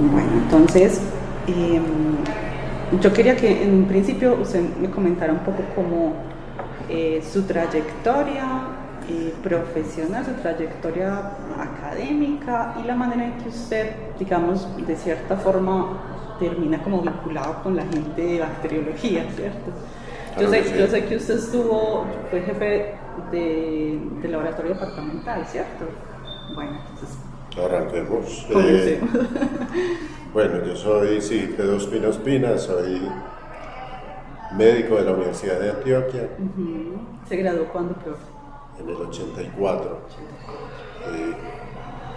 Bueno, entonces, yo quería que en principio usted me comentara un poco como su trayectoria profesional, su trayectoria académica y la manera en que usted, digamos, de cierta forma termina como vinculado con la gente de bacteriología, ¿cierto? Yo sé que usted fue jefe de laboratorio departamental, ¿cierto? Bueno, entonces... Arranquemos. Bueno, yo soy Pedro Ospina Ospina, soy médico de la Universidad de Antioquia. ¿Se graduó cuándo, profe? En el 84.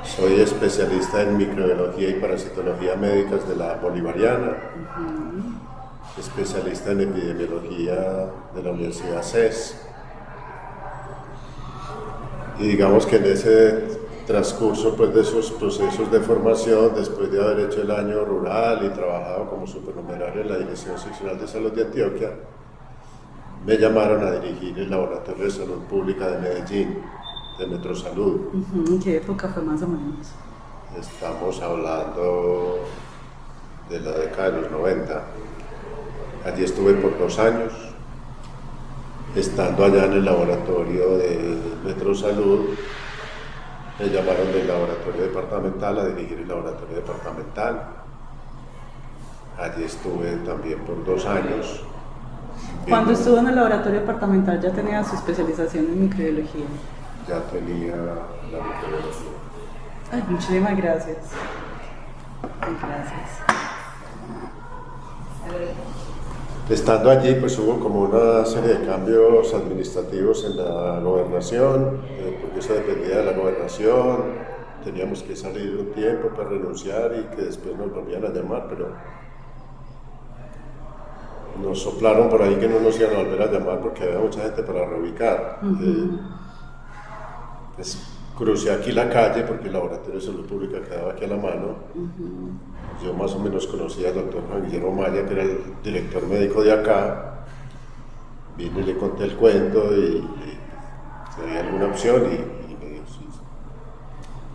Soy especialista en microbiología y parasitología médicas de la Bolivariana, especialista en epidemiología de la Universidad CES. Y digamos que en ese transcurso pues, de esos procesos de formación, después de haber hecho el año rural y trabajado como supernumerario en la Dirección Seccional de Salud de Antioquia, me llamaron a dirigir el Laboratorio de Salud Pública de Medellín, de Metrosalud. ¿En qué época fue más o menos? Estamos hablando de la década de los 90. Allí estuve por 2 años, estando allá en el laboratorio de Metrosalud. Me llamaron del laboratorio departamental a dirigir el laboratorio departamental. Allí estuve también por 2 años. Cuando estuvo en el laboratorio departamental, ¿ya tenía su especialización en microbiología? Ya tenía la microbiología. Ay, muchísimas gracias. Gracias. Estando allí, pues hubo como una serie de cambios administrativos en la gobernación, porque eso dependía de la gobernación. Teníamos que salir un tiempo para renunciar y que después nos volvían a llamar, pero nos soplaron por ahí que no nos iban a volver a llamar porque había mucha gente para reubicar. Crucé aquí la calle porque el laboratorio de salud pública quedaba aquí a la mano. Yo más o menos conocía al doctor Juan Guillermo Maya, que era el director médico de acá. Vine y le conté el cuento y si había alguna opción y me dijo, sí,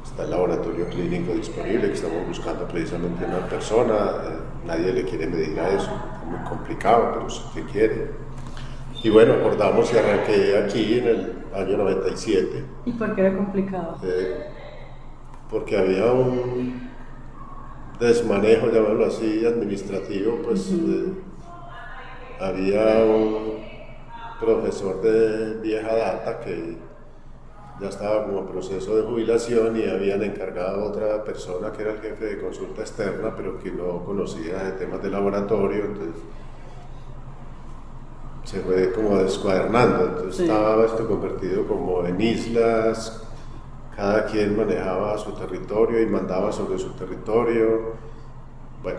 está el laboratorio clínico disponible, que estamos buscando precisamente una persona. Nadie le quiere medir a eso, es muy complicado, pero si usted quiere. Y bueno, acordamos y arranqué aquí en el año 97. ¿Y por qué era complicado? Porque había un desmanejo, llamarlo así, administrativo, pues había un profesor de vieja data que ya estaba como en proceso de jubilación y habían encargado a otra persona que era el jefe de consulta externa, pero que no conocía de temas de laboratorio, entonces se fue como descuadernando, entonces estaba esto convertido como en islas, cada quien manejaba su territorio y mandaba sobre su territorio. Bueno,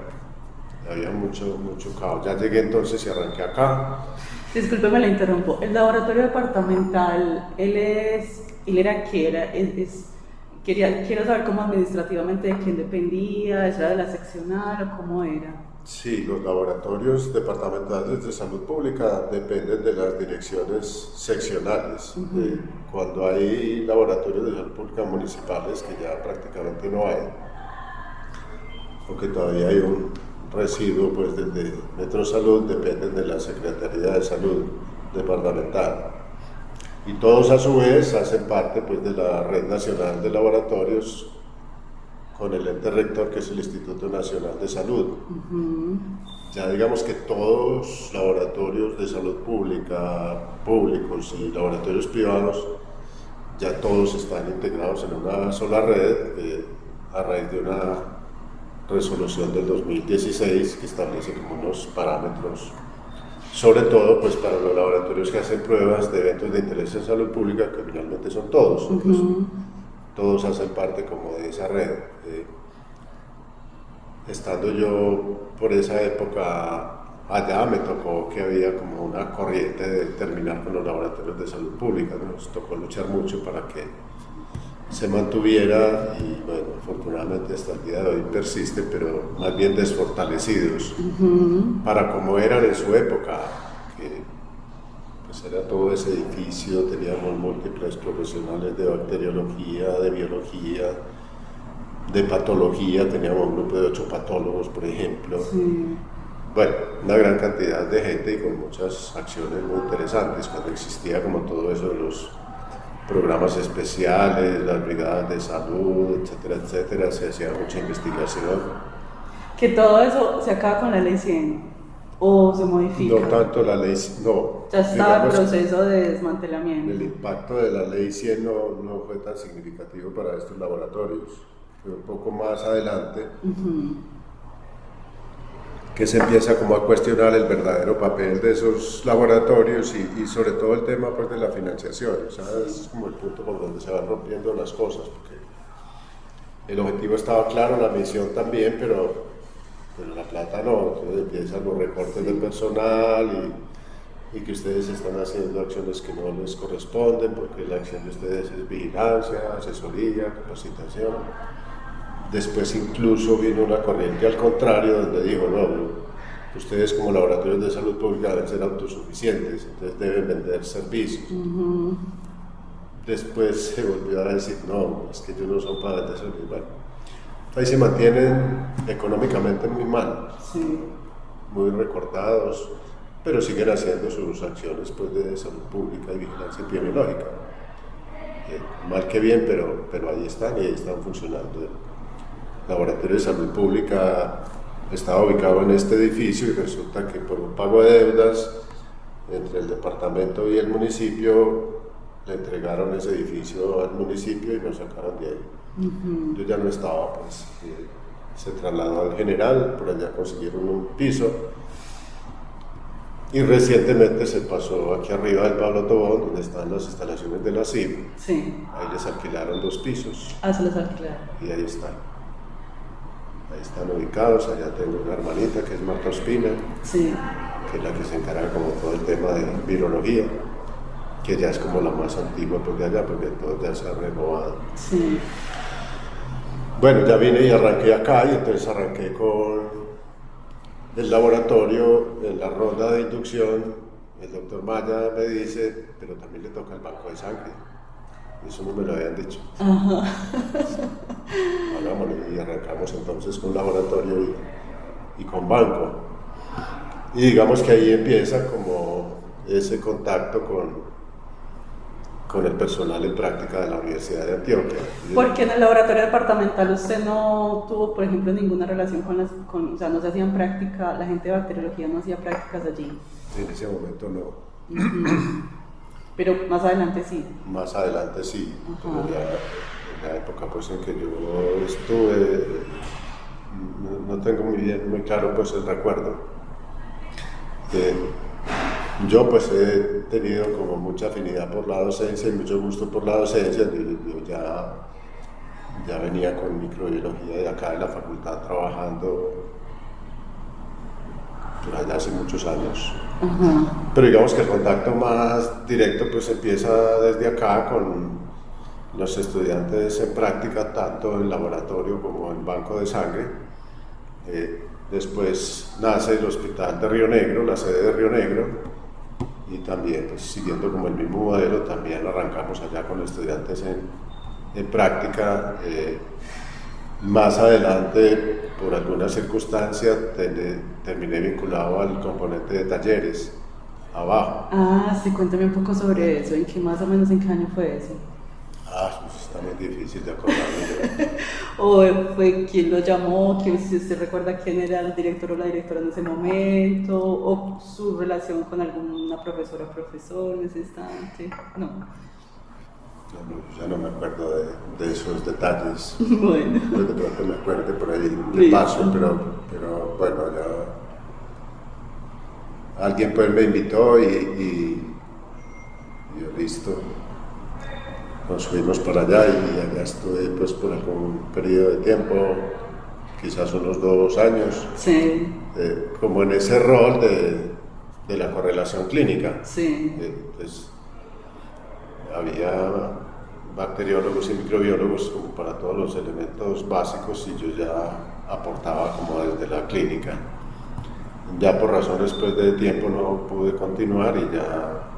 había mucho caos. Ya llegué entonces y arranqué acá. Discúlpeme, le interrumpo. El laboratorio departamental, quiero saber cómo administrativamente de quién dependía, ¿era de la seccional o cómo era? Sí, los laboratorios departamentales de salud pública dependen de las direcciones seccionales. Cuando hay laboratorios de salud pública municipales, que ya prácticamente no hay, porque todavía hay un residuo, pues desde Metrosalud dependen de la Secretaría de Salud departamental. Y todos a su vez hacen parte pues, de la Red Nacional de Laboratorios con el ente rector que es el Instituto Nacional de Salud. Ya digamos que todos los laboratorios de salud pública, públicos y laboratorios privados, ya todos están integrados en una sola red a raíz de una resolución del 2016 que establece como unos parámetros, sobre todo pues para los laboratorios que hacen pruebas de eventos de interés en salud pública, que finalmente son todos. Todos hacen parte como de esa red. Estando yo por esa época allá, me tocó que había como una corriente de terminar con los laboratorios de salud pública. Nos tocó luchar mucho para que se mantuviera y bueno, afortunadamente hasta el día de hoy persiste, pero más bien desfortalecidos para como eran en su época, que pues era todo ese edificio, teníamos múltiples profesionales de bacteriología, de biología, de patología, teníamos un grupo de 8 patólogos, por ejemplo. Sí. Bueno, una gran cantidad de gente y con muchas acciones muy interesantes, cuando existía como todo eso de los programas especiales, las brigadas de salud, etcétera, etcétera, se hacía mucha investigación. Que todo eso se acaba con la ley 100 o se modifica. No tanto la ley, no. Ya está el proceso de desmantelamiento. El impacto de la ley 100 no fue tan significativo para estos laboratorios. Fue un poco más adelante que se empieza como a cuestionar el verdadero papel de esos laboratorios y sobre todo el tema pues, de la financiación. O sea, es como el punto por donde se van rompiendo las cosas, porque el objetivo estaba claro, la misión también, pero la plata no. Entonces empiezan los recortes del personal y que ustedes están haciendo acciones que no les corresponden, porque la acción de ustedes es vigilancia, asesoría, capacitación. Después incluso vino una corriente al contrario, donde dijo, no, ustedes como laboratorios de salud pública deben ser autosuficientes, entonces deben vender servicios. Después se volvió a decir, no, es que ellos no son para vender servicios. Bueno, ahí se mantienen económicamente muy mal, muy recortados, pero siguen haciendo sus acciones pues, de salud pública y vigilancia epidemiológica. Mal que bien, pero ahí están y ahí están funcionando. El laboratorio de salud pública estaba ubicado en este edificio y resulta que por un pago de deudas entre el departamento y el municipio le entregaron ese edificio al municipio y nos sacaron de ahí. Yo ya no estaba, pues se trasladó al general, por allá consiguieron un piso y recientemente se pasó aquí arriba del Pablo Tobón, donde están las instalaciones de la CIB. Sí. Ahí les alquilaron 2 pisos. Ah, se los alquilaron. Y ahí están. Ahí están ubicados. Allá tengo una hermanita que es Marta Ospina, que es la que se encarga como todo el tema de virología, que ya es como la más antigua pues, de allá, porque todo ya se ha renovado. Sí. Bueno, ya vine y arranqué acá, y entonces arranqué con el laboratorio. En la ronda de inducción, el doctor Maya me dice, pero también le toca el banco de sangre. Eso no me lo habían dicho. Hagámoslo, y arrancamos entonces con laboratorio y con banco. Y digamos que ahí empieza como ese contacto con el personal en práctica de la Universidad de Antioquia. Porque en el laboratorio departamental usted no tuvo, por ejemplo, ninguna relación o sea, no se hacían práctica, la gente de bacteriología no hacía prácticas allí. En ese momento no. Pero más adelante sí. Más adelante sí. En la época pues, en que yo estuve, no tengo muy claro pues, el recuerdo. Yo pues he tenido como mucha afinidad por la docencia y mucho gusto por la docencia. Yo ya venía con microbiología de acá de la facultad trabajando por allá hace muchos años. Pero digamos que el contacto más directo pues empieza desde acá con los estudiantes en práctica, tanto en laboratorio como en banco de sangre. Después nace el hospital de Río Negro, la sede de Río Negro, y también pues, siguiendo como el mismo modelo, también arrancamos allá con estudiantes en práctica. Más adelante, por alguna circunstancia, terminé vinculado al componente de talleres, abajo. Ah, sí, cuéntame un poco sobre eso, más o menos en qué año fue eso. Pues está muy difícil de acordarme. ¿O fue quién lo llamó? Si usted recuerda quién era el director o la directora en ese momento, o su relación con alguna profesora o profesor en ese instante. No, ya no me acuerdo de esos detalles. Bueno. Yo de pronto me acuerdo por ahí de paso, pero bueno, ya alguien pues me invitó y yo listo. Nos fuimos para allá y allá estuve pues por algún periodo de tiempo, quizás unos 2 años, como en ese rol de la correlación clínica. Pues, había bacteriólogos y microbiólogos como para todos los elementos básicos y yo ya aportaba como desde la clínica. Ya por razones pues, de tiempo no pude continuar y ya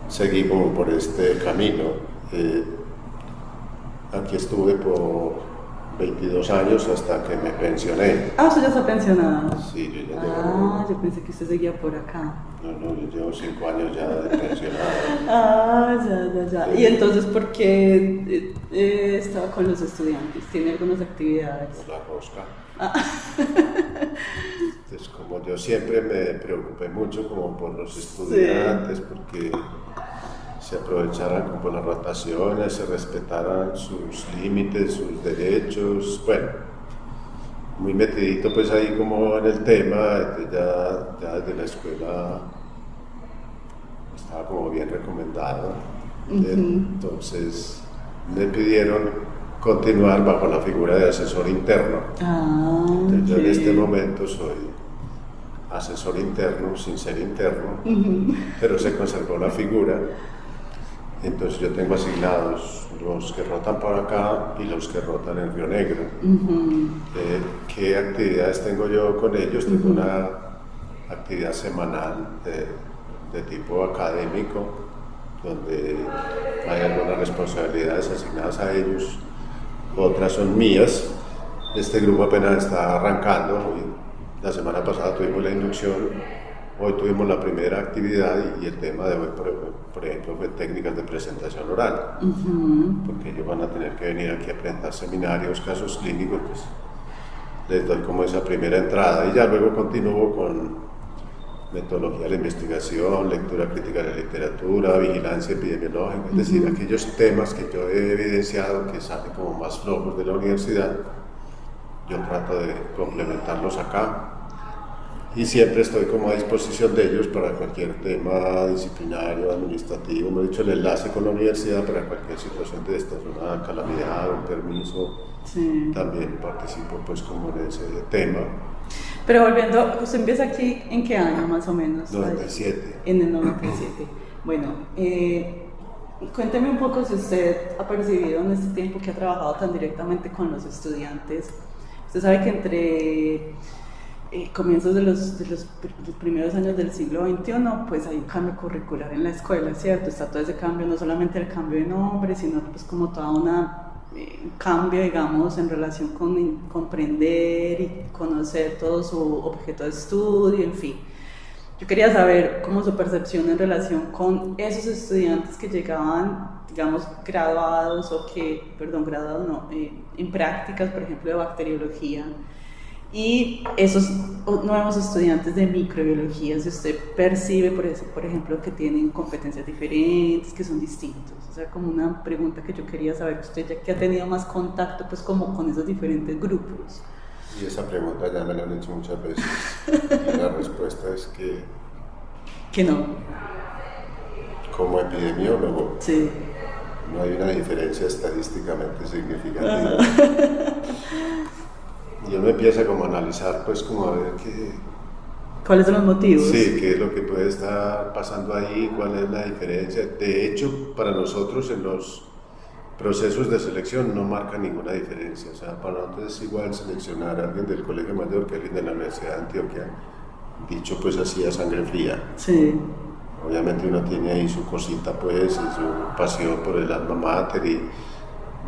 seguí como por este camino. Aquí estuve por 22 años hasta que me pensioné. Ah, usted ya está pensionado. Sí, yo ya Ah, yo pensé que usted seguía por acá. No, yo llevo 5 años ya de pensionado. Ah, ya. Sí. ¿Y entonces por qué estaba con los estudiantes? ¿Tiene algunas actividades? Por la rosca. Entonces, como yo siempre me preocupé mucho como por los estudiantes, porque se aprovecharan como las rotaciones, se respetaran sus límites, sus derechos, bueno, muy metidito pues ahí como en el tema, ya desde la escuela estaba como bien recomendado. Entonces me pidieron continuar bajo la figura de asesor interno. Entonces, yo en este momento soy asesor interno sin ser interno, pero se conservó la figura. Entonces yo tengo asignados los que rotan por acá y los que rotan en Río Negro. ¿Qué actividades tengo yo con ellos? Tengo una actividad semanal de tipo académico, donde hay algunas responsabilidades asignadas a ellos, otras son mías. Este grupo apenas está arrancando. La semana pasada tuvimos la inducción. Hoy tuvimos la primera actividad y el tema de hoy, por ejemplo, fue técnicas de presentación oral, porque ellos van a tener que venir aquí a presentar seminarios, casos clínicos, pues les doy como esa primera entrada y ya luego continúo con metodología de la investigación, lectura crítica de la literatura, vigilancia epidemiológica, es decir, aquellos temas que yo he evidenciado que salen como más flojos de la universidad, yo trato de complementarlos acá. Y siempre estoy como a disposición de ellos para cualquier tema disciplinario, administrativo. Me he dicho el enlace con la universidad para cualquier situación de estas, una calamidad, un permiso. Sí. También participo pues como en ese tema. Pero volviendo, ¿usted empieza aquí en qué año más o menos? 97. En el 97. Bueno, cuénteme un poco si usted ha percibido en este tiempo que ha trabajado tan directamente con los estudiantes. Usted sabe que entre comienzos de los primeros años del siglo XXI, pues hay un cambio curricular en la escuela, ¿cierto? Está todo ese cambio, no solamente el cambio de nombre, sino pues como toda una cambio, digamos, en relación con comprender y conocer todo su objeto de estudio, en fin. Yo quería saber cómo su percepción en relación con esos estudiantes que llegaban, digamos, graduados en prácticas, por ejemplo, de bacteriología, y esos nuevos estudiantes de microbiología, si usted percibe, por ejemplo, que tienen competencias diferentes, que son distintos. O sea, como una pregunta que yo quería saber, usted ya que ha tenido más contacto pues como con esos diferentes grupos. Y esa pregunta ya me la han hecho muchas veces. Y la respuesta es que no. Como epidemiólogo, sí, no hay una diferencia estadísticamente significativa. Y uno empieza como a analizar, pues como a ver ¿cuáles son los motivos? Sí, qué es lo que puede estar pasando ahí, cuál es la diferencia. De hecho, para nosotros en los procesos de selección no marca ninguna diferencia. O sea, para nosotros es igual seleccionar a alguien del Colegio Mayor que a alguien de la Universidad de Antioquia, dicho pues así a sangre fría. Sí. Obviamente uno tiene ahí su cosita pues, y su pasión por el alma mater y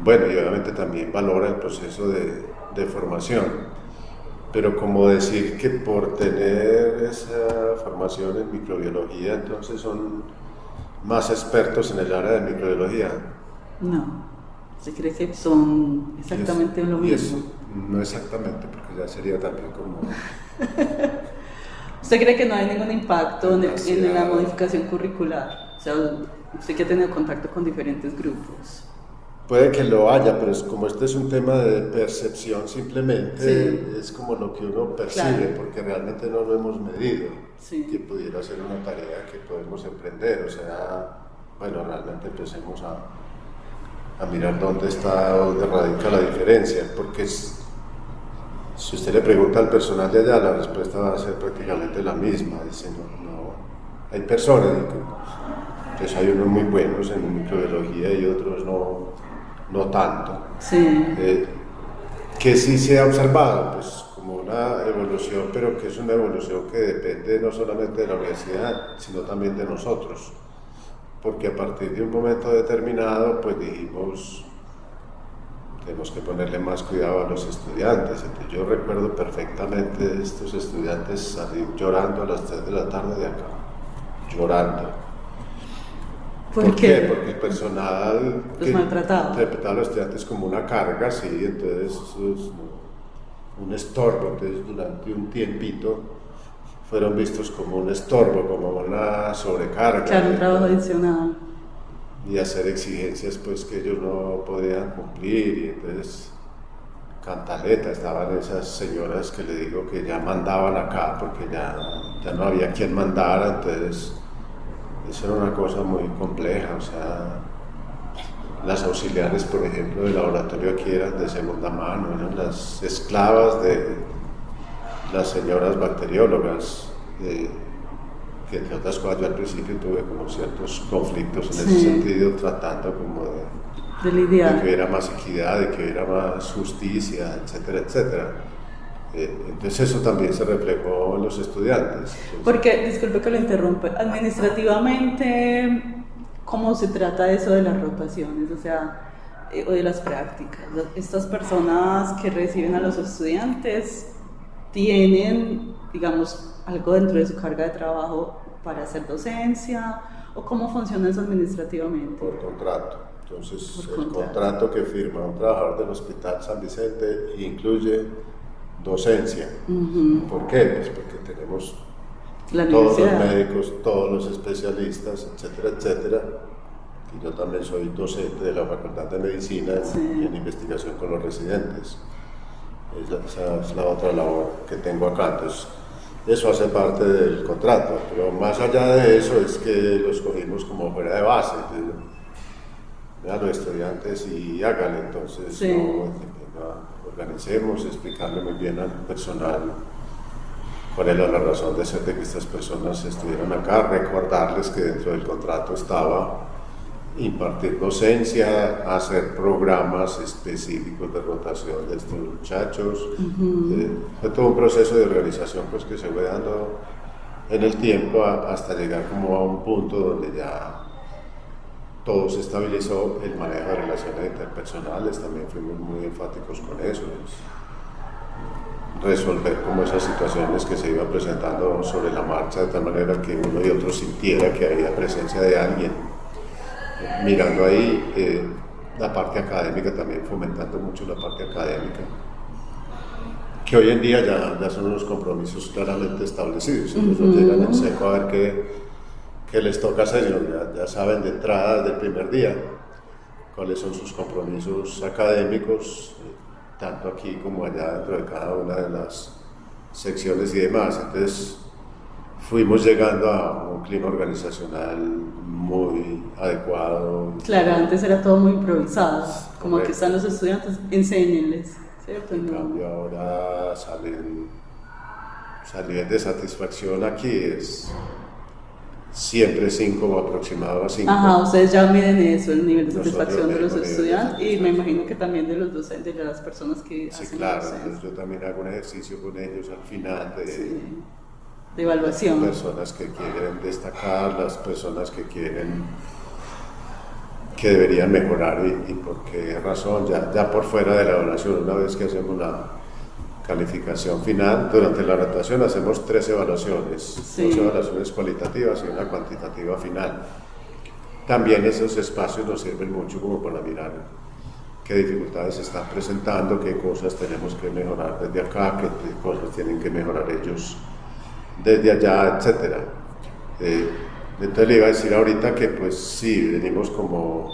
bueno, y obviamente también valora el proceso de formación, pero como decir que por tener esa formación en microbiología entonces son más expertos en el área de microbiología. No, ¿se cree que son exactamente lo mismo? No exactamente, porque ya sería también como... ¿Usted cree que no hay ningún impacto en la modificación curricular? O sea, usted que ha tenido contacto con diferentes grupos. Puede que lo haya, pero como este es un tema de percepción simplemente, sí, es como lo que uno percibe, claro, porque realmente no lo hemos medido, sí, que pudiera ser una tarea que podemos emprender, o sea, bueno, realmente empecemos a mirar dónde radica la diferencia, porque si usted le pregunta al personal de allá, la respuesta va a ser prácticamente la misma, dicen, no, hay personas, pues hay unos muy buenos en microbiología y otros no tanto. Sí. Que sí se ha observado, pues como una evolución, pero que es una evolución que depende no solamente de la universidad, sino también de nosotros, porque a partir de un momento determinado, pues dijimos, tenemos que ponerle más cuidado a los estudiantes. Entonces, yo recuerdo perfectamente estos estudiantes salir llorando a las 3 de la tarde de acá, llorando. ¿Por qué? Porque el personal los maltrataba. Interpretaba a los estudiantes como una carga, sí, entonces eso es un estorbo. Entonces, durante un tiempito fueron vistos como un estorbo, como una sobrecarga. Claro, un trabajo adicional. Y hacer exigencias pues que ellos no podían cumplir, y entonces cantaleta, estaban esas señoras que le digo que ya mandaban acá porque ya no había quien mandara. Entonces eso era una cosa muy compleja. O sea, las auxiliares, por ejemplo, del laboratorio aquí eran de segunda mano, eran las esclavas de las señoras bacteriólogas, que entre otras cosas yo al principio tuve como ciertos conflictos en ese sentido, tratando como de lidiar, de que hubiera más equidad, de que hubiera más justicia, etcétera, etcétera. Entonces eso también se reflejó en los estudiantes. Porque, disculpe que lo interrumpa, administrativamente, ¿cómo se trata eso de las rotaciones, o sea, o de las prácticas? Estas personas que reciben a los estudiantes tienen, digamos, algo dentro de su carga de trabajo para hacer docencia, o cómo funciona eso administrativamente. Por contrato. Entonces, el contrato que firma un trabajador del Hospital San Vicente incluye docencia. ¿Por qué? Pues porque tenemos todos los médicos, todos los especialistas, etcétera, etcétera. Y yo también soy docente de la Facultad de Medicina y en investigación con los residentes. Esa es la otra labor que tengo acá. Entonces, eso hace parte del contrato, pero más allá de eso es que los cogimos como fuera de base. A los estudiantes y háganle, entonces organicemos, explicarle muy bien al personal cuál era la razón de ser de que estas personas estuvieran acá, recordarles que dentro del contrato estaba impartir docencia, hacer programas específicos de rotación de estos muchachos. Fue todo un proceso de organización pues, que se fue dando en el tiempo hasta llegar como a un punto donde ya todo se estabilizó. El manejo de relaciones interpersonales también fuimos muy enfáticos con eso, resolver como esas situaciones que se iban presentando sobre la marcha, de tal manera que uno y otro sintiera que había presencia de alguien mirando ahí. La parte académica también, fomentando mucho la parte académica, que hoy en día ya son unos compromisos claramente establecidos. Ellos no llegan en seco a ver qué les toca hacer, ya saben de entrada del primer día cuáles son sus compromisos académicos, tanto aquí como allá dentro de cada una de las secciones y demás. Entonces fuimos llegando a un clima organizacional muy adecuado. Claro, antes era todo muy improvisado, como que están los estudiantes, enséñenles, ¿cierto? En cambio ahora salir de satisfacción aquí es siempre 5 o aproximado a 5. Ajá, ustedes ya miden eso, el nivel de satisfacción de los estudiantes y me imagino que también de los docentes, de las personas que hacen claro, docencia. yo también hago un ejercicio con ellos al final de evaluación. Las personas que quieren destacar, las personas que deberían mejorar y por qué razón, ya por fuera de la evaluación, una vez que hacemos la calificación final, durante la rotación hacemos 3 evaluaciones, 2 evaluaciones cualitativas y una cuantitativa final. También esos espacios nos sirven mucho como para mirar qué dificultades se están presentando, qué cosas tenemos que mejorar desde acá, qué cosas tienen que mejorar ellos desde allá, etc. Entonces le iba a decir ahorita que pues sí, venimos como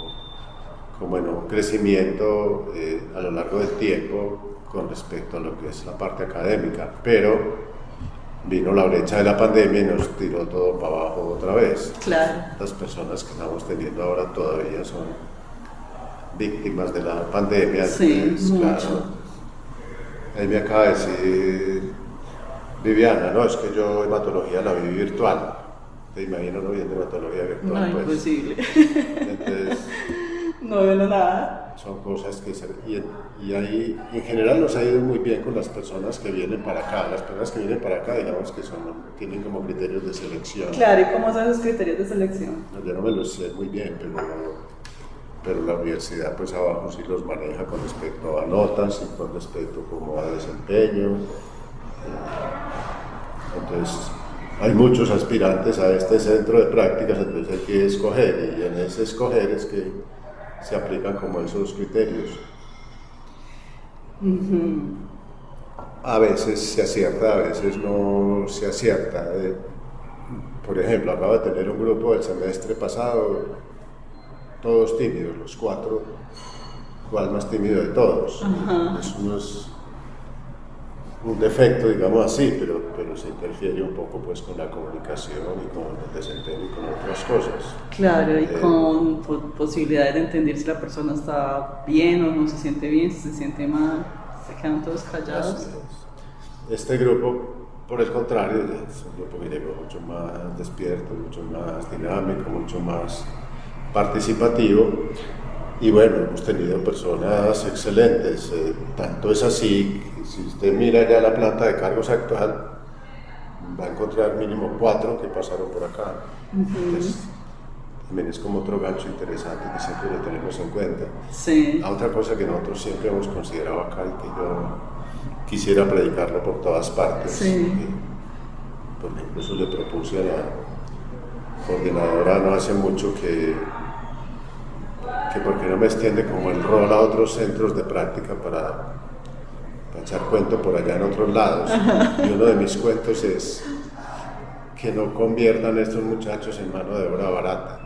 en un crecimiento a lo largo del tiempo con respecto a lo que es la parte académica, pero vino la brecha de la pandemia y nos tiró todo para abajo otra vez. Claro. Las personas que estamos teniendo ahora todavía son víctimas de la pandemia. Sí, entonces, mucho. Claro, ahí me acaba de decir Viviana, no, es que yo hematología la vi virtual. Te imagino no viendo hematología virtual. No, pues. imposible. Entonces, no veo nada. Son cosas que y ahí en general nos ha ido muy bien con las personas que vienen para acá. Las personas que vienen para acá, digamos que tienen como criterios de selección. Claro, ¿y cómo son esos criterios de selección? No, yo no me los sé muy bien, pero la universidad pues abajo sí los maneja con respecto a notas y con respecto como a desempeño. Entonces hay muchos aspirantes a este centro de prácticas, entonces hay que escoger, y en ese escoger es que se aplican como esos criterios. A veces se acierta, a veces no se acierta. Por ejemplo, acabo de tener un grupo del semestre pasado, todos tímidos, los 4, ¿cuál más tímido de todos? Eso no es un defecto, digamos así, pero se interfiere un poco pues con la comunicación y con el desempeño y con otras cosas. Claro, y con posibilidades de entender si la persona está bien o no se siente bien, si se siente mal, se quedan todos callados. Este grupo, por el contrario, es un grupo que llegó mucho más despierto, mucho más dinámico, mucho más participativo. Y bueno, hemos tenido personas excelentes, tanto es así que si usted mira ya la planta de cargos actual, va a encontrar mínimo 4 que pasaron por acá. Entonces, también es como otro gancho interesante que siempre lo tenemos en cuenta. Sí. Otra cosa que nosotros siempre hemos considerado acá y que yo quisiera predicarlo por todas partes, sí. Porque incluso le propuse a la coordinadora no hace mucho que por qué no me extiende como el rol a otros centros de práctica para echar cuento por allá en otros lados. Y uno de mis cuentos es que no conviertan a estos muchachos en mano de obra barata.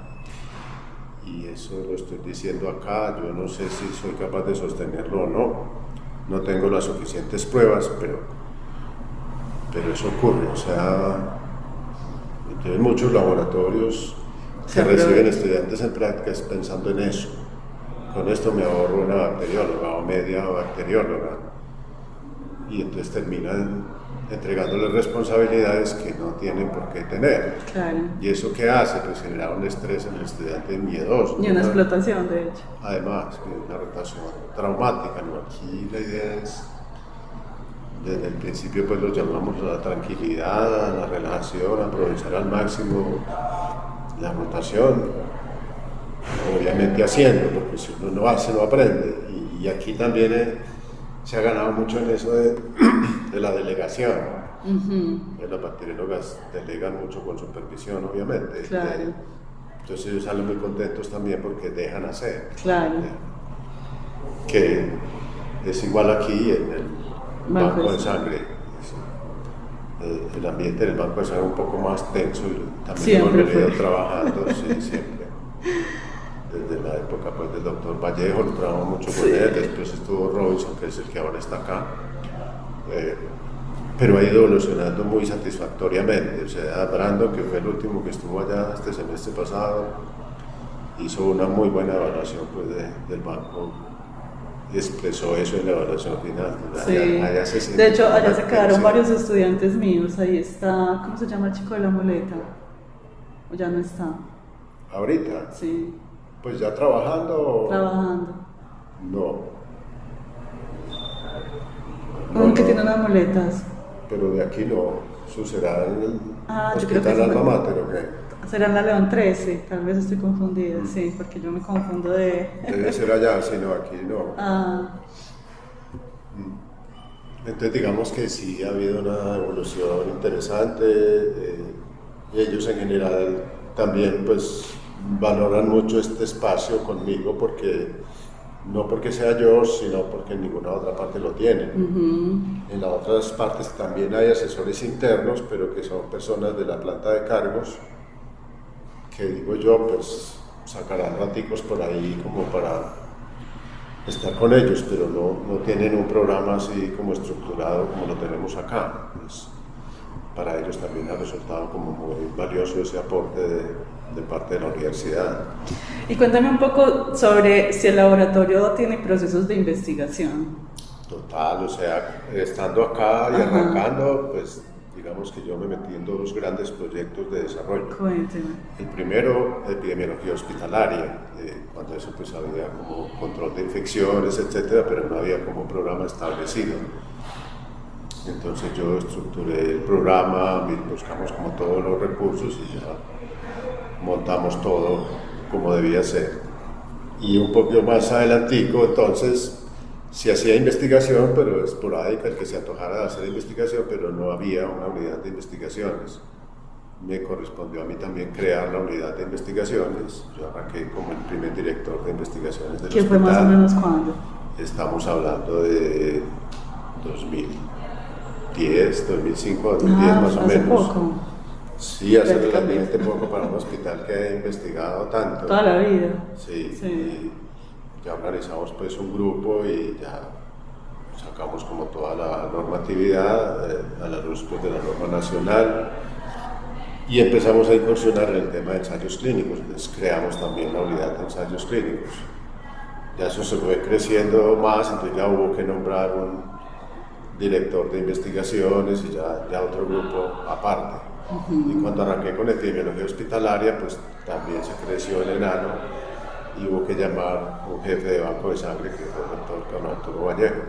Y eso lo estoy diciendo acá, yo no sé si soy capaz de sostenerlo o no tengo las suficientes pruebas, pero eso ocurre, o sea, hay muchos laboratorios que reciben estudiantes en prácticas pensando en eso. Con esto me ahorro una bacterióloga o media bacterióloga, y entonces terminan entregándoles responsabilidades que no tienen por qué tener. Claro. ¿Y eso qué hace? Pues genera un estrés en el estudiante miedoso. Y una explotación, de hecho. Además, una rotación traumática, ¿no? Aquí la idea es, desde el principio pues lo llamamos a la tranquilidad, a la relajación, a aprovechar al máximo la rotación, obviamente haciendo, porque si uno no hace, no aprende. Y aquí también se ha ganado mucho en eso de la delegación. Las bacteriólogas delegan mucho con supervisión, obviamente. Claro. Entonces ellos salen muy contentos también porque dejan hacer. Claro. Que es igual aquí en el banco de sangre. El ambiente del banco de sangre es un poco más tenso y también hemos venido trabajando, sí, siempre. Desde la época pues, del doctor Vallejo, lo trabajamos mucho con él, después estuvo Robinson, que es el que ahora está acá. Pero ha ido evolucionando muy satisfactoriamente. O sea, Brandon, que fue el último que estuvo allá este semestre pasado, hizo una muy buena evaluación pues, del banco. Y expresó eso en la evaluación final. Sí. Allá de hecho, allá se quedaron varios estudiantes míos. Ahí está, ¿cómo se llama el chico de la muleta? ¿O ya no está? ¿Ahorita? Sí. Pues ya trabajando. Trabajando. No. ¿Cómo que tiene unas muletas? Pero de aquí no. ¿Eso será en el Hospital Alma Mater o qué? Será en la León 13, tal vez estoy confundida, sí, porque yo me confundo de... Debe ser allá, si no, aquí no. Entonces digamos que sí ha habido una evolución interesante, y ellos en general también pues valoran mucho este espacio conmigo, no porque sea yo, sino porque en ninguna otra parte lo tienen. En las otras partes también hay asesores internos, pero que son personas de la planta de cargos, que digo yo, pues sacarán raticos por ahí como para estar con ellos, pero no tienen un programa así como estructurado como lo tenemos acá. Pues, para ellos también ha resultado como muy valioso ese aporte de parte de la universidad. Y cuéntame un poco sobre si el laboratorio tiene procesos de investigación. Total, o sea, estando acá y arrancando, pues digamos que yo me metí en 2 grandes proyectos de desarrollo. Cuénteme. El primero, epidemiología hospitalaria, cuando eso pues había como control de infecciones, etcétera, pero no había como programa establecido. Entonces yo estructuré el programa, buscamos como todos los recursos y ya montamos todo como debía ser. y un poco más adelantico, entonces se hacía investigación, pero esporádica, el que se antojara de hacer investigación, pero no había una unidad de investigaciones. Me correspondió a mí también crear la unidad de investigaciones. Yo arranqué como el primer director de investigaciones del hospital. ¿Qué fue más o menos cuándo? Estamos hablando de 2010, 2005, 2010 más o menos. Poco. Sí, hace relativamente poco para un hospital que ha investigado tanto. Toda la vida. Sí. Y ya organizamos pues un grupo y ya sacamos como toda la normatividad a la luz pues, de la norma nacional. Y empezamos a incursionar en el tema de ensayos clínicos, entonces creamos también la unidad de ensayos clínicos. Ya eso se fue creciendo más, entonces ya hubo que nombrar un director de investigaciones y ya otro grupo aparte. Y cuando arranqué con epidemiología hospitalaria, pues también se creció el enano y hubo que llamar un jefe de banco de sangre, que fue el doctor Carlos Arturo Vallejo.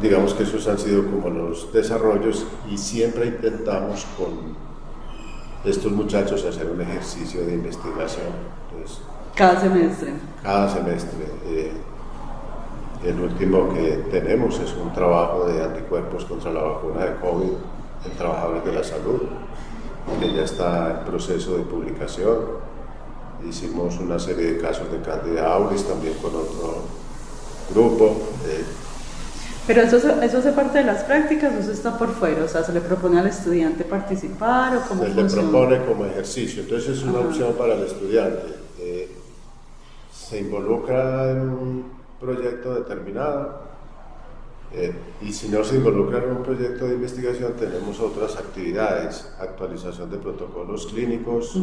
Digamos que esos han sido como los desarrollos y siempre intentamos con estos muchachos hacer un ejercicio de investigación. Entonces, cada semestre. Cada semestre. El último que tenemos es un trabajo de anticuerpos contra la vacuna de COVID en trabajadores de la salud, que ya está en proceso de publicación. Hicimos una serie de casos de Candida auris también con otro grupo. Pero eso hace parte de las prácticas, o eso está por fuera, o sea, se le propone al estudiante participar o cómo funciona. Se le propone como ejercicio, entonces es una opción para el estudiante. Se involucra en un proyecto determinado y si no se involucra en un proyecto de investigación tenemos otras actividades, actualización de protocolos clínicos.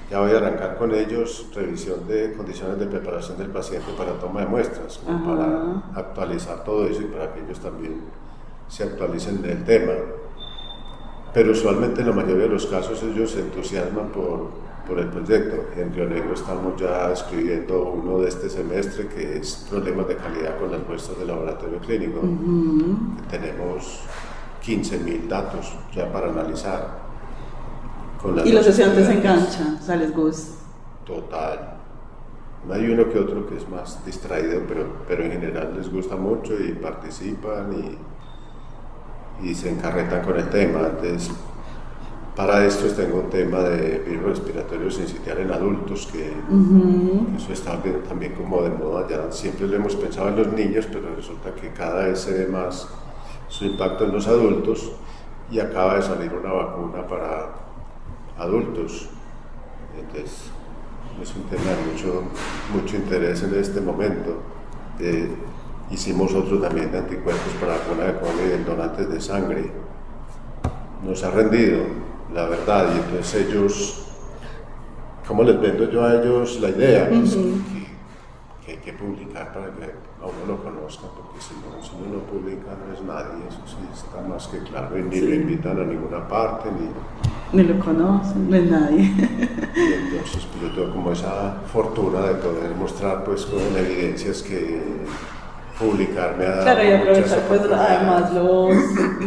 Ya voy a arrancar con ellos, revisión de condiciones de preparación del paciente para toma de muestras, para actualizar todo eso y para que ellos también se actualicen en el tema. Pero usualmente en la mayoría de los casos ellos se entusiasman por el proyecto. En Río Negro estamos ya escribiendo uno de este semestre que es problemas de calidad con las muestras de laboratorio clínico. Tenemos 15.000 datos ya para analizar. Y los estudiantes se enganchan, o sea, les gusta. Total. Hay uno que otro que es más distraído, pero en general les gusta mucho y participan y se encarretan con el tema. Entonces, para esto tengo un tema de virus respiratorio sincitial en adultos, que eso está también como de moda. Ya siempre lo hemos pensado en los niños, pero resulta que cada vez se ve más su impacto en los adultos y acaba de salir una vacuna para adultos. Entonces es un tema de mucho interés en este momento. Hicimos otro también de anticuerpos para la vacuna de COVID en donantes de sangre. Nos ha rendido, la verdad, y entonces ellos, ¿cómo les vendo yo a ellos la idea? Pues que hay que publicar para que a uno lo conozca, porque si uno no publica no es nadie, eso sí está más que claro, y ni lo invitan a ninguna parte, ni lo conocen, no es nadie. Y entonces pues, yo tengo como esa fortuna de poder mostrar pues con evidencias que publicarme a claro, y aprovechar pues además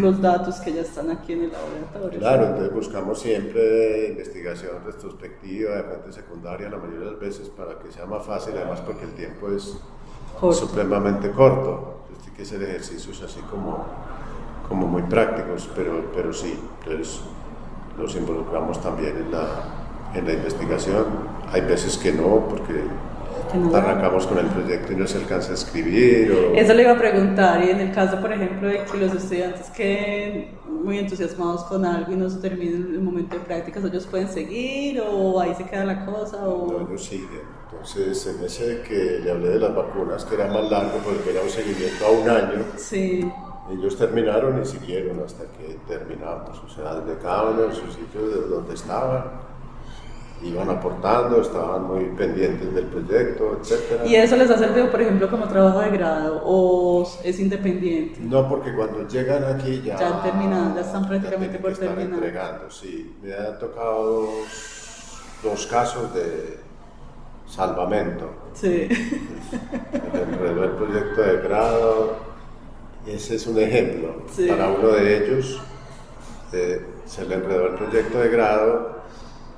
los datos que ya están aquí en el laboratorio. Claro, entonces buscamos siempre investigación retrospectiva de fuente secundaria la mayoría de las veces para que sea más fácil, además porque el tiempo es supremamente corto. Entonces hay que hacer ejercicios así como muy prácticos, pero sí, entonces los involucramos también en la investigación. Hay veces que no, porque arrancamos con el proyecto y no se alcanza a escribir. Eso le iba a preguntar, y en el caso, por ejemplo, de que los estudiantes queden muy entusiasmados con algo y no se termine el momento de prácticas, ¿ellos pueden seguir o ahí se queda la cosa? No, ellos siguen. Entonces, en ese que le hablé de las vacunas, que era más largo porque era un seguimiento a un año, sí. Ellos terminaron y siguieron hasta que terminamos, o sea, desde cada uno en su sitio de donde estaban, iban aportando, estaban muy pendientes del proyecto, etc. ¿Y eso les ha servido, por ejemplo, como trabajo de grado o es independiente? No, porque cuando llegan aquí ya han terminado, ya están prácticamente por terminar. Entregando, sí. Me han tocado dos casos de salvamento. Sí. Se enredó el proyecto de grado. Ese es un ejemplo. Sí. Para uno de ellos se le enredó el proyecto de grado,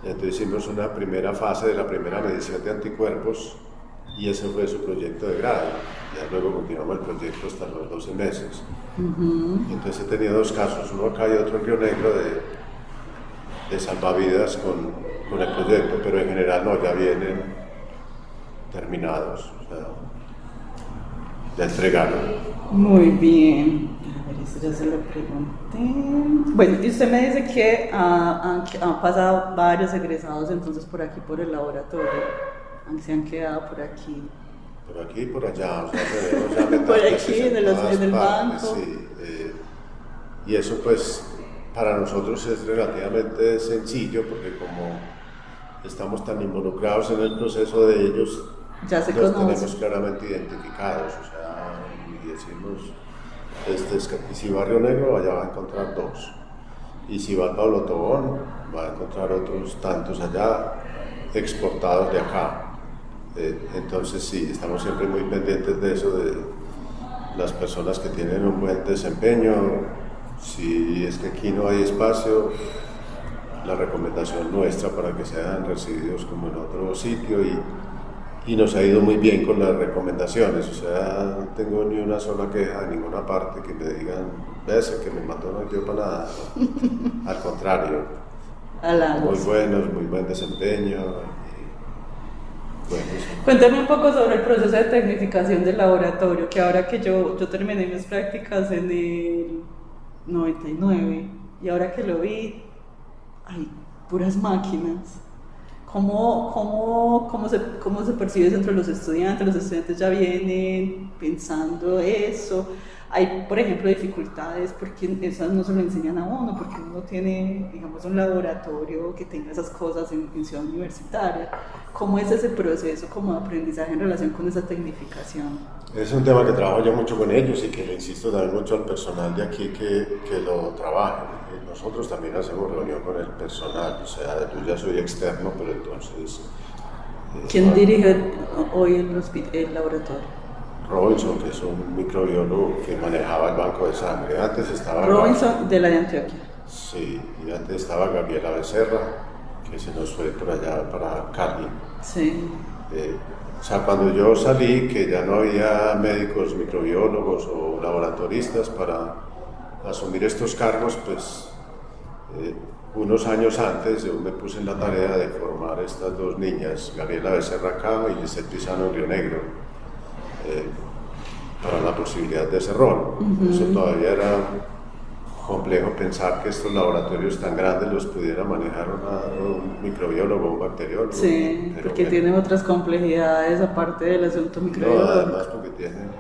Entonces hicimos una primera fase de la primera medición de anticuerpos y ese fue su proyecto de grado. Ya luego continuamos el proyecto hasta los 12 meses. Entonces he tenido dos casos, uno acá y otro en Río Negro de salvavidas con el proyecto, pero en general no, ya vienen terminados, o sea, ya entregaron. Muy bien. A ver, eso ya se lo pregunté. Bueno, y usted me dice que han pasado varios egresados entonces por aquí, por el laboratorio, se han quedado por aquí. Por aquí y por allá, o sea, tenemos ya metas por aquí, en el banco. Sí, y eso pues para nosotros es relativamente sencillo porque como estamos tan involucrados en el proceso de ellos, ya se los conocen. tenemos claramente identificados, o sea, y decimos, si va a Río Negro, allá va a encontrar dos, y si va a Pablo Tobón, va a encontrar otros tantos allá, exportados de acá. Entonces sí, estamos siempre muy pendientes de eso, de las personas que tienen un buen desempeño. Si es que aquí no hay espacio, la recomendación nuestra para que sean recibidos como en otro sitio y nos ha ido muy bien con las recomendaciones, o sea, no tengo ni una sola queja de ninguna parte que me digan, ves, que me mató no dio para nada, al contrario, muy buenos, muy buen desempeño. Bueno, sí. Cuéntame un poco sobre el proceso de tecnificación del laboratorio, que ahora que yo terminé mis prácticas en el 99 y ahora que lo vi, hay puras máquinas. ¿Cómo se percibe eso entre los estudiantes? Los estudiantes ya vienen pensando eso. Hay, por ejemplo, dificultades porque esas no se lo enseñan a uno, porque uno tiene, digamos, un laboratorio que tenga esas cosas en ciudad universitaria. ¿Cómo es ese proceso como de aprendizaje en relación con esa tecnificación? Es un tema que trabajo yo mucho con ellos y que le insisto también mucho al personal de aquí que lo trabaje. Nosotros también hacemos reunión con el personal, o sea, yo ya soy externo, pero entonces... ¿Quién dirige hoy el laboratorio? Robinson, que es un microbiólogo que manejaba el banco de sangre. Antes estaba... Robinson, de la de Antioquia. Sí, y antes estaba Gabriela Becerra, que se nos fue por allá para Cali. Sí. O sea, cuando yo salí, que ya no había médicos, microbiólogos o laboratoristas para asumir estos cargos, pues unos años antes yo me puse en la tarea de formar estas dos niñas, Gabriela Becerra acá y Lisette Pisano en Río Negro, para la posibilidad de ese rol. Eso todavía era complejo pensar que estos laboratorios tan grandes los pudiera manejar un microbiólogo o un bacteriólogo. Sí, porque tienen otras complejidades aparte del asunto microbiológico. No, además porque tienen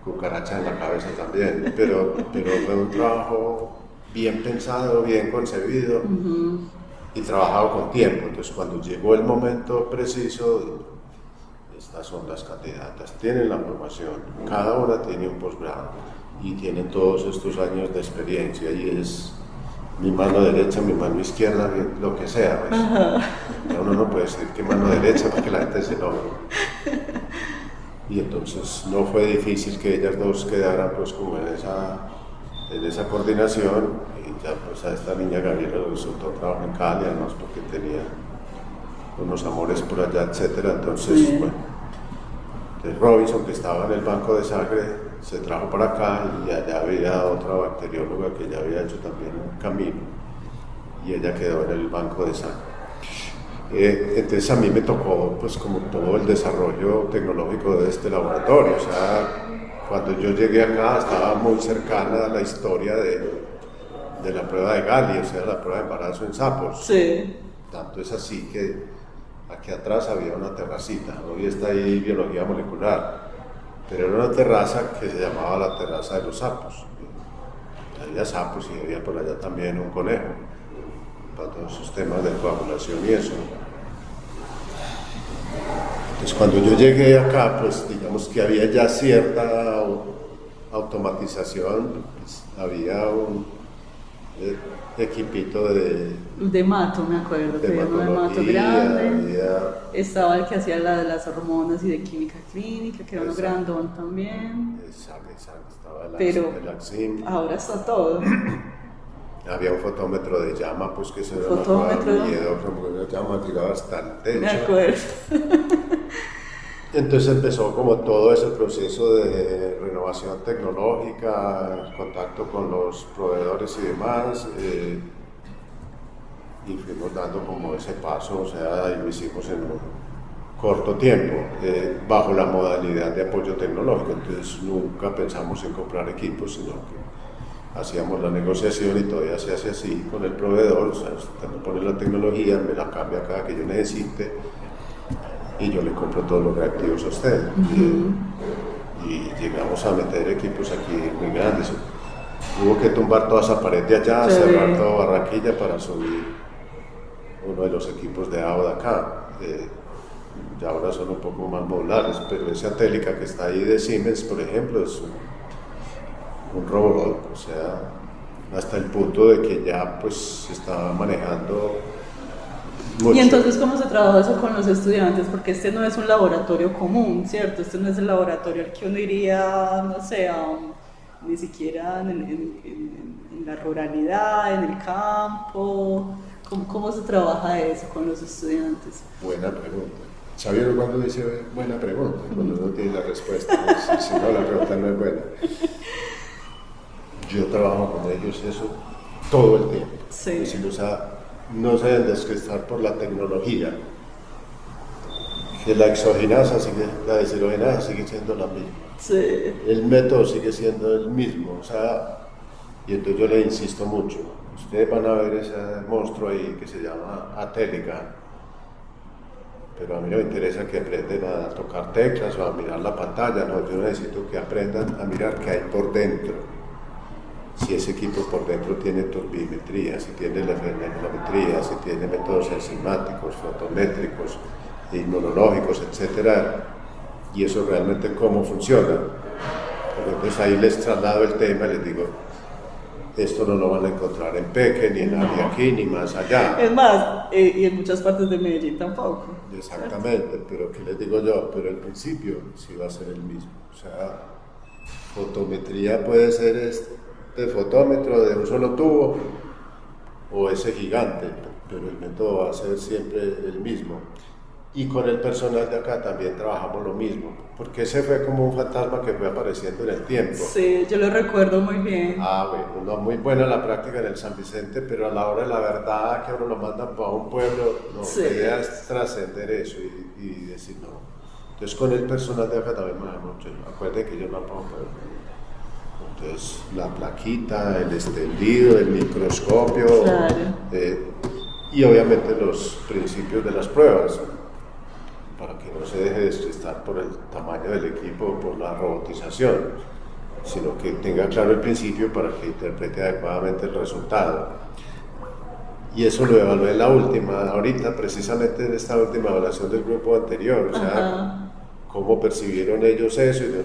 cucarachas en la cabeza también, pero fue un trabajo bien pensado, bien concebido y trabajado con tiempo. Entonces cuando llegó el momento preciso, estas son las candidatas, tienen la formación, cada una tiene un posgrado y tienen todos estos años de experiencia y es mi mano derecha, mi mano izquierda, lo que sea. Pues. Ya uno no puede decir que mano derecha porque la gente se lo... Y entonces no fue difícil que ellas dos quedaran pues como en esa coordinación y ya pues a esta niña Gabriela le resultó trabajo en Cali, además porque tenía unos amores por allá, etcétera. Entonces, bueno, de Robinson, que estaba en el banco de sangre, se trajo para acá y allá había otra bacterióloga que ya había hecho también un camino y ella quedó en el banco de sangre. Entonces a mí me tocó pues como todo el desarrollo tecnológico de este laboratorio, o sea, cuando yo llegué acá estaba muy cercana a la historia de la prueba de Gali, o sea, la prueba de embarazo en sapos. Sí. Tanto es así que aquí atrás había una terracita, hoy está ahí biología molecular, pero era una terraza que se llamaba la terraza de los sapos. Había sapos y había por allá también un conejo, para todos esos temas de coagulación y eso. Entonces cuando yo llegué acá, pues digamos que había ya cierta automatización, pues, había un equipito de mato, me acuerdo, que había uno de mato grande, estaba el que hacía de las hormonas y de química clínica, que era uno grandón también. Exacto, estaba pero el Axim. Ahora está todo. Había un fotómetro de llama, pues que se ve fotómetro, miedo, como que la llama tiraba hasta el techo. me acuerdo. Entonces empezó como todo ese proceso de renovación tecnológica, contacto con los proveedores y demás, y fuimos dando como ese paso, o sea, y lo hicimos en un corto tiempo, bajo la modalidad de apoyo tecnológico. Entonces nunca pensamos en comprar equipos, sino que hacíamos la negociación y todavía se hace así con el proveedor, o sea, usted me pone la tecnología, me la cambia cada que yo necesite, y yo le compro todos los reactivos a usted. Y llegamos a meter equipos aquí muy grandes. Hubo que tumbar toda esa pared de allá, cerrar toda Barranquilla para subir uno de los equipos de agua de acá. Ya ahora son un poco más modulares, pero esa télica que está ahí de Siemens, por ejemplo, es un robot, o sea, hasta el punto de que ya pues se está manejando mucho. Y entonces, ¿cómo se trabaja eso con los estudiantes? Porque este no es un laboratorio común, ¿cierto? Este no es el laboratorio al que uno iría, no sé, ni siquiera en la ruralidad, en el campo. ¿Cómo se trabaja eso con los estudiantes? Buena pregunta. ¿Sabieron cuando dice buena pregunta? Cuando no tiene la respuesta. Pues, si no, la pregunta no es buena. Yo trabajo con ellos eso todo el tiempo. Sí. Es decir, o sea, no se deben descrestar por la tecnología. Que la exogenasa la deshidrogenasa sigue siendo la misma. Sí. El método sigue siendo el mismo. O sea, y entonces yo le insisto mucho. Ustedes van a ver ese monstruo ahí que se llama Atélica, pero a mí no me interesa que aprendan a tocar teclas o a mirar la pantalla, no, yo necesito que aprendan a mirar qué hay por dentro. Si ese equipo por dentro tiene turbimetría, si tiene electrometría, si tiene métodos enzimáticos, fotométricos, inmunológicos, etc. Y eso realmente cómo funciona. Porque entonces ahí les traslado el tema y les digo, esto no lo van a encontrar en Peque, ni en aquí, ni más allá. Es más, y en muchas partes de Medellín tampoco. Exactamente, pero ¿qué les digo yo? Pero el principio sí va a ser el mismo. O sea, fotometría puede ser este fotómetro de un solo tubo o ese gigante, pero el método va a ser siempre el mismo. Y con el personal de acá también trabajamos lo mismo, porque ese fue como un fantasma que fue apareciendo en el tiempo. Sí, yo lo recuerdo muy bien. Bueno, no muy buena la práctica en el San Vicente, pero a la hora de la verdad que uno lo manda para un pueblo, no, sí. La idea es trascender eso y decir no. Entonces con el personal de acá también manejamos mucho. Acuérdense que yo no para un pueblo. Entonces la plaquita, el extendido, el microscopio, claro. Y obviamente los principios de las pruebas, para que no se deje de despistar por el tamaño del equipo o por la robotización, sino que tenga claro el principio para que interprete adecuadamente el resultado. Y eso lo evalué en la última, ahorita precisamente en esta última evaluación del grupo anterior, o sea, cómo percibieron ellos eso, y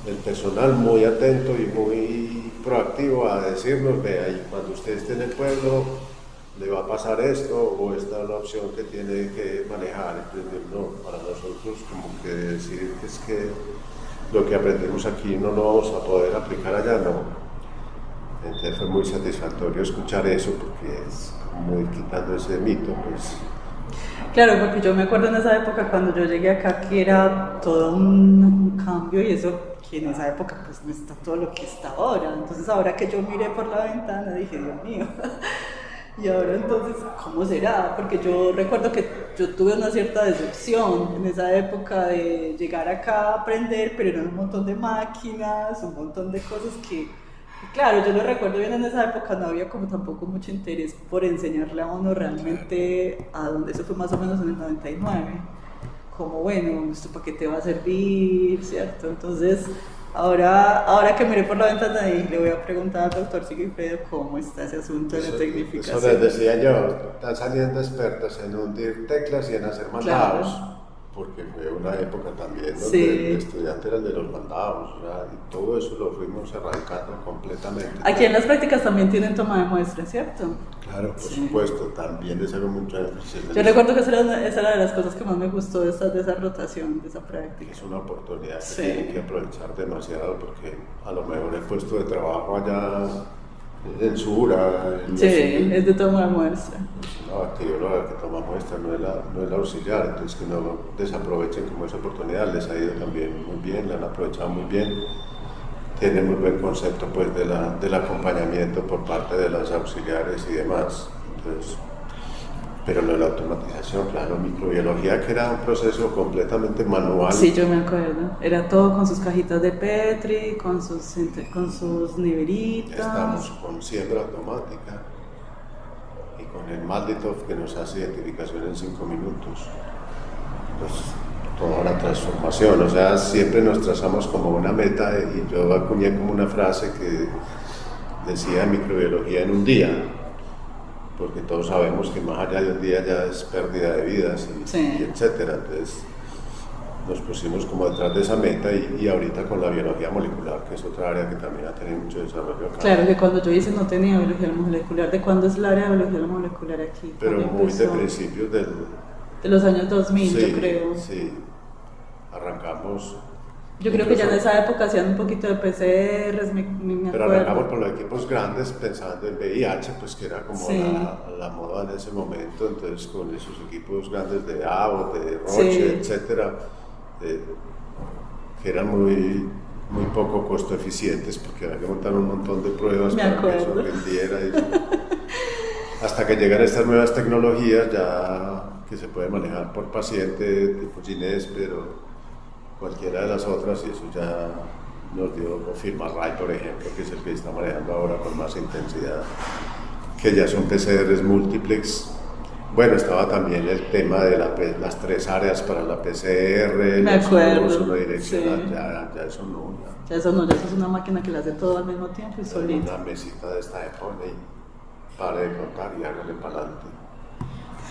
el personal muy atento y muy proactivo a decirnos, vea, y cuando usted esté en el pueblo, le va a pasar esto, o esta es la opción que tiene que manejar. Entonces, no, para nosotros como que decir que es que lo que aprendemos aquí no lo vamos a poder aplicar allá, no. Entonces fue muy satisfactorio escuchar eso, porque es muy quitando ese mito, pues. Claro, porque yo me acuerdo en esa época cuando yo llegué acá que era todo un cambio, y eso que en esa época pues no está todo lo que está ahora. Entonces ahora que yo miré por la ventana dije, Dios mío, y ahora entonces, ¿cómo será? Porque yo recuerdo que yo tuve una cierta decepción en esa época de llegar acá a aprender, pero eran un montón de máquinas, un montón de cosas que, claro, yo lo recuerdo bien, en esa época no había como tampoco mucho interés por enseñarle a uno realmente a dónde. Eso fue más o menos en el 99, como bueno, ¿esto para qué te va a servir? ¿Cierto? Entonces, ahora que miré por la ventana y le voy a preguntar al doctor Sigifredo cómo está ese asunto de la tecnificación. Eso les decía yo, están saliendo expertos en hundir teclas y en hacer mandados. Claro. porque fue una época también donde Sí. el estudiante era el de los mandados, ¿verdad? Y todo eso lo fuimos arrancando completamente. Aquí en las prácticas también tienen toma de muestra, ¿cierto? Claro, por Sí. supuesto, también les hago mucho énfasis. Yo recuerdo que esa era de las cosas que más me gustó de esa rotación, de esa práctica. Es una oportunidad que Sí. tienen que aprovechar demasiado porque a lo mejor el puesto de trabajo allá en Sura, Sí, es de toma de muestra. una bacterióloga que toma muestras, no es la auxiliar, entonces que no desaprovechen como esa oportunidad, les ha ido también muy bien, la han aprovechado muy bien, tienen muy buen concepto pues del acompañamiento por parte de los auxiliares y demás. Entonces, pero lo de la automatización, claro, microbiología que era un proceso completamente manual. Sí, yo me acuerdo. Era todo con sus cajitas de Petri, con sus neveritas. Estamos con siembra automática y con el Malditov que nos hace identificación en 5 minutos. Pues toda una transformación, o sea, siempre nos trazamos como una meta y yo acuñé como una frase que decía microbiología en un día, porque todos sabemos que más allá de un día ya es pérdida de vidas Sí. y etcétera. Entonces nos pusimos como detrás de esa meta y ahorita con la biología molecular, que es otra área que también ha tenido mucho desarrollo acá. Claro que cuando yo hice no tenía biología molecular. ¿De cuándo es el área de biología molecular aquí? Pero ¿Cuándo muy de empezó? principios del... De los años 2000, Sí, yo creo. sí, arrancamos. Yo creo que ya en incluso- esa época hacían un poquito de PCRs, me Pero acuerdo. arrancamos por los equipos grandes pensando en VIH, pues que era como Sí. la moda en ese momento, entonces con esos equipos grandes de Abbott, de Roche, Sí. etcétera, que eran muy poco costo eficientes porque había que montar un montón de pruebas Me para que eso acuerdo. rindiera. Hasta que llegan estas nuevas tecnologías ya que se puede manejar por paciente, tipo Ginés, pero cualquiera de las otras, y eso ya nos dio FilmaRay, por ejemplo, que es el que está manejando ahora con más intensidad, que ya son PCRs múltiplex. Bueno, estaba también el tema de las 3 áreas para la PCR, Me acuerdo, uno direccional, sí. ya eso no, Ya eso no, ya eso es una máquina que le hace todo al mismo tiempo y ya solito. una mesita de esta de pone y pare de contar y hágale para adelante.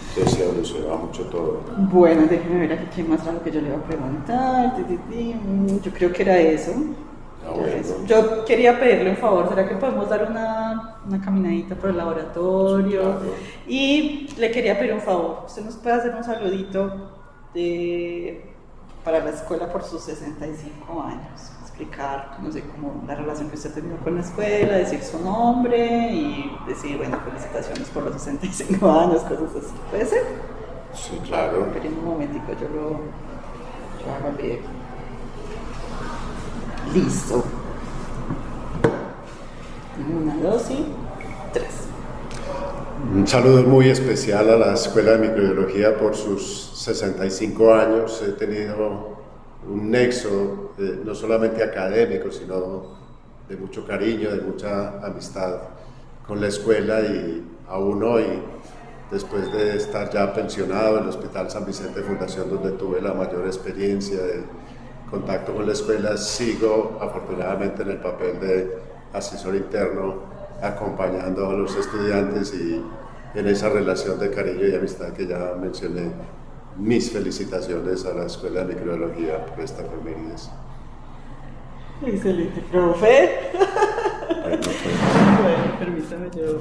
Entonces se evolucionaba mucho todo. Bueno, déjeme ver aquí qué más era lo que yo le iba a preguntar. Yo creo que era eso. Ah, Ya bueno. eso. Yo quería pedirle un favor, ¿será que podemos dar una caminadita por el laboratorio? Sí, claro. Y le quería pedir un favor, usted nos puede hacer un saludito para la escuela por sus 65 años, explicar, no sé, cómo la relación que usted ha tenido con la escuela, decir su nombre y decir, bueno, felicitaciones por los 65 años, cosas así. ¿Puede ser? Sí, claro. Esperen un momentico, yo hago el video. Listo. 1, 2 y 3. Un saludo muy especial a la Escuela de Microbiología por sus 65 años. He tenido un nexo no solamente académico, sino de mucho cariño, de mucha amistad con la escuela y aún hoy, después de estar ya pensionado en el Hospital San Vicente Fundación, donde tuve la mayor experiencia de contacto con la escuela, sigo afortunadamente en el papel de asesor interno acompañando a los estudiantes y en esa relación de cariño y amistad que ya mencioné. Mis felicitaciones a la Escuela de Microbiología por esta efemérides. Excelente, profe. Bueno, pues, Bueno, permítame yo.